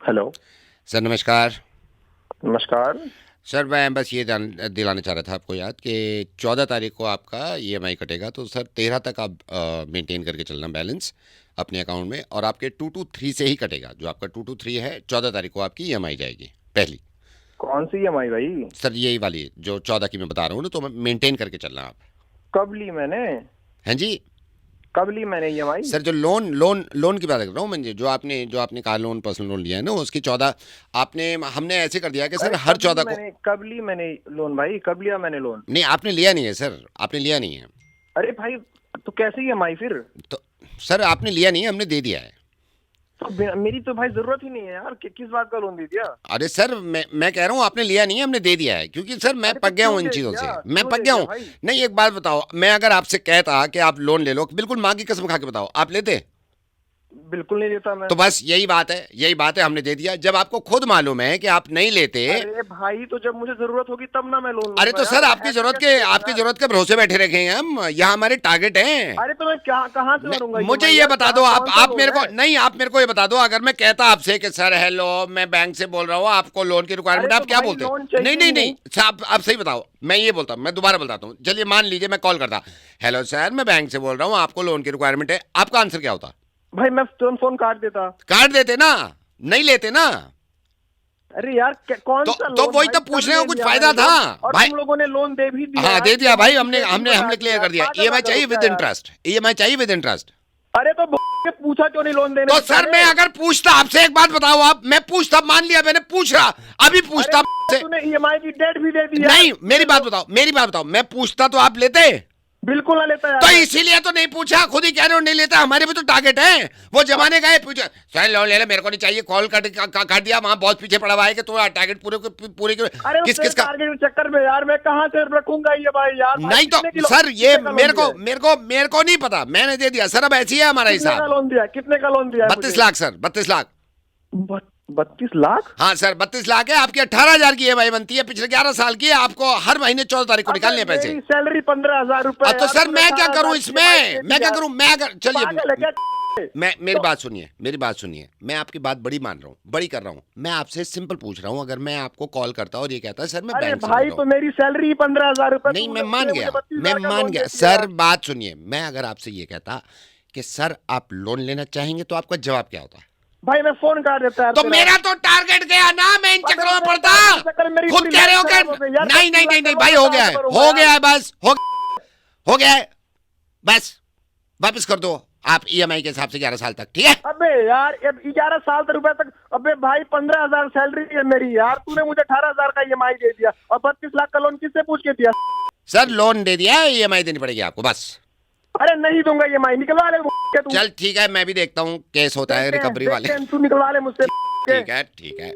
Hello. Sir नमस्कार। नमस्कार। Sir मैं बस ये दिलाना चाह रहा था आपको याद कि 14 तारीख को आपका ईएमआई कटेगा, तो सर 13 तक आप मेंटेन करके चलना बैलेंस अपने अकाउंट में, और आपके 223 से ही कटेगा। जो आपका 223 है, 14 तारीख को आपकी ईएमआई जाएगी पहली। कौन सी ईएमआई भाई? सर यही वाली जो 14 की मैं बता रहा हूँ ना, तो मेंटेन करके चलना आप। कब ली मैंने? हैं जी। कब ली मैंने ईएमआई? सर जो लोन लोन लोन की बात कर रहा हूँ मैं, जो आपने कार लोन पर्सनल लोन लिया है ना, उसकी 14 आपने हमने ऐसे कर दिया कि सर अरे हर 14 को। कब ली मैंने लोन भाई? कब लिया मैंने लोन? नहीं, आपने लिया नहीं है सर, आपने लिया नहीं है। अरे भाई, तो कैसे ईएमआई फिर? तो सर आपने लिया नहीं है, हमने दे दिया है। तो मेरी तो भाई जरूरत ही नहीं है यार, किस बात का लोन दे दिया? अरे सर मैं कह रहा हूँ आपने लिया नहीं है, हमने दे दिया है, क्योंकि सर मैं अरे तो पक गया हूँ क्यों इन दे चीज़ों दिया? से, मैं क्यों पक दे गया दिया हूँ। भाई? नहीं, एक बात बताओ, मैं अगर आपसे कहता कि आप लोन ले लो, बिल्कुल माँ की कसम खा के बताओ, आप लेते? बिल्कुल नहीं देता मैं। तो बस यही बात है, हमने दे दिया। जब आपको खुद मालूम है कि आप नहीं लेते। अरे भाई, तो जब मुझे जरूरत होगी तब ना मैं लोन अरे लूंगा तो सर यार, आपकी ऐसे जरूरत कैसे के दे दूं आपकी यार? जरूरत के भरोसे बैठे रखे हैं हम, यहाँ हमारे टारगेट हैं। अरे तो मैं क्या कहाँ से भरूंगा मुझे ईएमआई ये यार? बता दो, कहाँ, कौन सा आप लोन मेरे को है? नहीं, आप मेरे को ये बता दो, अगर मैं कहता आपसे कि सर हेलो मैं बैंक से बोल रहा हूँ, आपको लोन की अरे रिक्वायरमेंट, तो आप क्या भाई बोलते? लोन नहीं चाहिए नहीं ही नहीं, नहीं। अच्छा, आप सही बताओ। मैं ये बोलता हूँ, मैं दोबारा बताता हूँ, चलिए मान लीजिए मैं कॉल करता, हेलो सर मैं बैंक से बोल रहा हूँ, आपको लोन की रिक्वायरमेंट है, आपका आंसर क्या होता? भाई मैं तुरंत फोन काट देता। काट देते ना? नहीं लेते ना? अरे यार, कौन सा तो लोन वही भाई? तो कब पूछने का ले कुछ लिया फायदा मैंने था लोन? और भाई। तुम लोगों ने लोन दे भी दिया हाँ यार, दे दिया ईएमआई भाई, की हमने डेट भी हमने बता हमने दी क्लियर यार, कर दिया, पागल ईएमआई वागल हो चाहिए क्या विद यार? इंटरेस्ट, ईएमआई चाहिए विद इंटरेस्ट। अरे तो के पूछा क्यों नहीं लोन देने तो से सर पहले? मैं अगर पूछता आपसे, एक बात बताओ, आप मैं पूछता, मान लिया मैंने पूछ रहा, अभी अरे पूछता से। तूने ईएमआई की डेट भी दे दी यार, नहीं, तूने मेरी बात बताओ, मैं पूछता तो आप लेते? बिल्कुल ना लेता तो यार मैं। इसीलिए तो नहीं पूछा, खुद ही कह रहे हो नहीं लेता, हमारे भी तो टारगेट है। वो जमाने का है, पूछा सर लोन ले ले, मेरे को नहीं चाहिए, कॉल काट दिया, वहां बहुत पीछे पड़ा हुआ है कि तो टारगेट पूरे अरे किस उसके किस का। टारगेट के चक्कर में यार मैं कहाँ से रखूंगा ईएमआई यार? भाई नहीं तो कितने किलो सर ये कितने का लोन दिया है? मेरे को नहीं पता, मैंने दे दिया सर, अब ऐसी है हमारा कितने का हिसाब। लोन दिया है? कितने का लोन दिया है 32 मुझे? लाख सर, 32 लाख। 32 लाख? हाँ सर 32 लाख है, आपकी 18,000 की ईएमआई बनती है, पिछले 11 साल की है, आपको हर महीने 14 तारीख को अबे निकालने हैं पैसे। मेरी सैलरी 15,000 रुपए अब तो यार, सर तूने मैं क्या करूं 18,000 की ईएमआई इसमें, दे मैं दी क्या यार। करूं, मैं अगर चलिए पागल है क्या? मैं मेरी तो बात सुनिए, मैं आपकी बात बड़ी मान रहा हूँ, बड़ी कर रहा हूँ, मैं आपसे सिंपल पूछ रहा हूँ, अगर मैं आपको कॉल करता और ये कहता सर मैं अरे बैंक से बोल भाई, रहा तो हूँ। मेरी सैलरी 15,000 रुपए, नहीं मैं मान तूने मुझे गया, बत्तीस हजार का लोन दे दिया सर यार। बात सुनिए, मैं अगर आपसे ये कहता कि सर आप लोन लेना चाहेंगे, तो आपका जवाब क्या होता? भाई मैं फोन काट देता यार तो तेरा। मेरा तो टारगेट गया ना, मैं इन अबे चक्रों में तेरे पड़ता। टारगेट के चक्कर में मेरी खुद पूरी कह रहे लाइफ हो कि खराब हो गई यार। नहीं नहीं 32 लाख नहीं का नहीं लोन भाई, मैं हो कहाँ गया से है, भरूंगा हो यार? गया है, बस हो गया है, बस वापस कर दो आप ईएमआई के हिसाब से 11 साल तक, ठीक है? अबे यार, अब 11 साल तक रुपए तक। अबे भाई, 15,000 सैलरी है मेरी यार, तूने मुझे 18,000 का ईएमआई दे दिया, और 32 लाख का लोन किससे पूछ के दिया? सर लोन दे दिया है, ईएमआई देनी पड़ेगी आपको बस। अरे नहीं दूंगा ईएमआई, निकलवा ले तू। चल ठीक है, मैं भी देखता हूँ केस होता है देखते हैं रिकवरी वाले। देखते हैं, तू निकलवा ले मुझसे। ठीक है ठीक है।